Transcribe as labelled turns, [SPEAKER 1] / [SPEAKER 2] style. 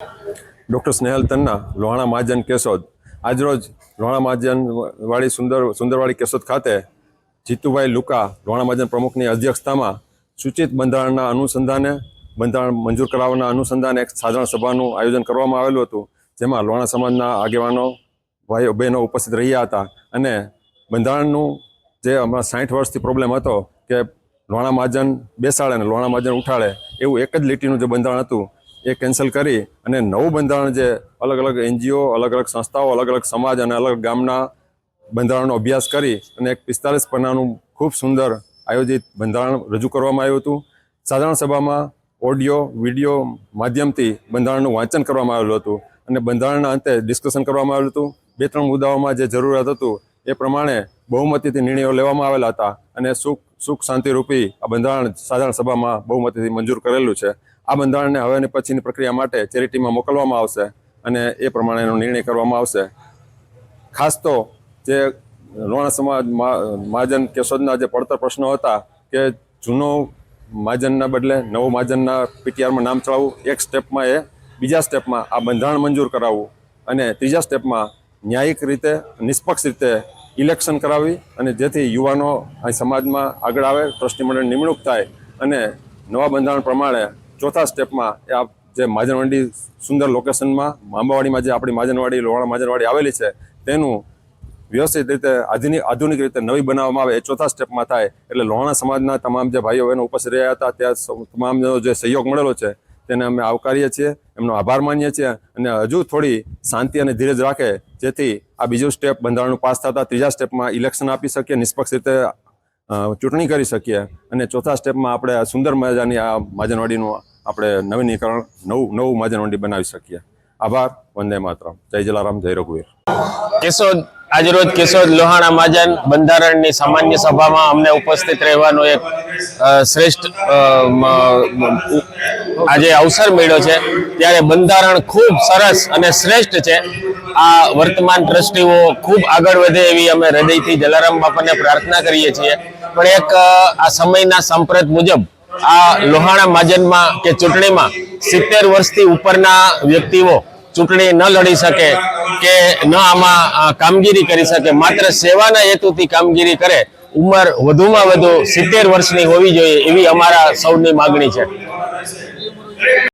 [SPEAKER 1] Doctor Snehal Tanna, Lohana મહાજન કેશોદ। આજરોજ લોહાણા મહાજન વાળી સુંદરવાડી કેશોદ ખાતે જીતુભાઈ લુકા લોહાણા મહાજન પ્રમુખની અધ્યક્ષતામાં સૂચિત બંધારણના અનુસંધાને બંધારણ મંજૂર કરાવવાના અનુસંધાને એક સાધારણ સભાનું આયોજન કરવામાં આવેલું હતું, જેમાં લોહાણા સમાજના આગેવાનો ભાઈઓ બહેનો ઉપસ્થિત રહ્યા હતા અને બંધારણનું જે હમણાં 60 વર્ષથી પ્રોબ્લેમ હતો કે લોહાણા મહાજન બેસાડે અને લોહાણા મહાજન ઉઠાડે એવું એક જ લીટીનું જે બંધારણ હતું એ કેન્સલ કરી અને નવું બંધારણ જે અલગ અલગ એનજીઓ, અલગ અલગ સંસ્થાઓ, અલગ અલગ સમાજ અને અલગ ગામના બંધારણનો અભ્યાસ કરી અને એક 45 પાનાનું ખૂબ સુંદર આયોજિત બંધારણ રજૂ કરવામાં આવ્યું હતું। સાધારણ સભામાં ઓડિયો વિડીયો માધ્યમથી બંધારણનું વાંચન કરવામાં આવેલું હતું અને બંધારણના અંતે ડિસ્કશન કરવામાં આવેલું હતું। 2-3 મુદ્દાઓમાં જે જરૂરિયાત હતું એ પ્રમાણે બહુમતીથી નિર્ણયો લેવામાં આવેલા હતા અને સુખ શાંતિરૂપી આ બંધારણ સાધારણ સભામાં બહુમતીથી મંજૂર કરેલું છે। આ બંધારણને હવેની પછીની પ્રક્રિયા માટે ચેરિટીમાં મોકલવામાં આવશે અને એ પ્રમાણેનો નિર્ણય કરવામાં આવશે। ખાસ તો જે લોહાણા સમાજ મહાજન કેશોદના જે પડતર પ્રશ્નો હતા કે જૂનો મહાજનના બદલે નવો મહાજનના પીટીઆરમાં નામ ચડાવવું, એક સ્ટેપમાં એ બીજા સ્ટેપમાં આ બંધારણ મંજૂર કરાવવું અને ત્રીજા સ્ટેપમાં ન્યાયિક રીતે નિષ્પક્ષ રીતે ઇલેક્શન કરાવી અને જેથી યુવાનો આ સમાજમાં આગળ આવે, ટ્રસ્ટી મંડળની નિમણૂક થાય અને નવા બંધારણ પ્રમાણે ચોથા સ્ટેપમાં આ જે મહાજનવાડી સુંદર લોકેશનમાં આંબાવાડીમાં જે આપણી મહાજનવાડી લોહાણા મહાજનવાડી આવેલી છે તેનું વ્યવસ્થિત રીતે આધુનિક રીતે નવી બનાવવામાં આવે એ ચોથા સ્ટેપમાં થાય। એટલે લોહાણા સમાજના તમામ જે ભાઈઓ બહેનો ઉપસ્થિત રહ્યા હતા ત્યાં તમામનો જે સહયોગ મળેલો છે તેને અમે આવકારીએ છીએ, એમનો આભાર માનીએ છીએ અને હજુ થોડી શાંતિ અને ધીરજ રાખે જેથી આ બીજું સ્ટેપ બંધારણનું પાસ થતાં ત્રીજા સ્ટેપમાં ઇલેક્શન આપી શકીએ, નિષ્પક્ષ રીતે ચૂંટણી કરી શકીએ અને ચોથા સ્ટેપમાં આપણે સુંદર મજાની આ મહાજનવાડીનું આપણે નવીનીકરણ નવું મહાજનવાડી બનાવી શકીએ। આભાર। વંદે માતરમ। જય જલારામ, જય રઘુવીર।
[SPEAKER 2] કેશોદ આજરોજ કેશોદ લોહાણા મહાજન બંધારણની સામાન્ય સભામાં અમને ઉપસ્થિત રહેવાનો એક શ્રેષ્ઠ આજે અવસર મળ્યો છે, ત્યારે બંધારણ ખૂબ સરસ અને શ્રેષ્ઠ છે। આ વર્તમાન ટ્રસ્ટીઓ ખૂબ આગળ વધે એવી અમે હૃદયથી જલારામ બાપાને પ્રાર્થના કરીએ છીએ। પણ એક આ સમયના સંપ્રત મુજબ આ લોહાણા મહાજનમાં કે ચૂંટણીમાં 70 વર્ષથી ઉપરના વ્યક્તિઓ ચૂંટણી ન લડી શકે કે ન આમાં કામગીરી કરી શકે, માત્ર સેવાના હેતુથી કામગીરી કરે, ઉંમર વધુમાં વધુ 70 વર્ષની હોવી જોઈએ એવી અમારા સૌની માગણી છે।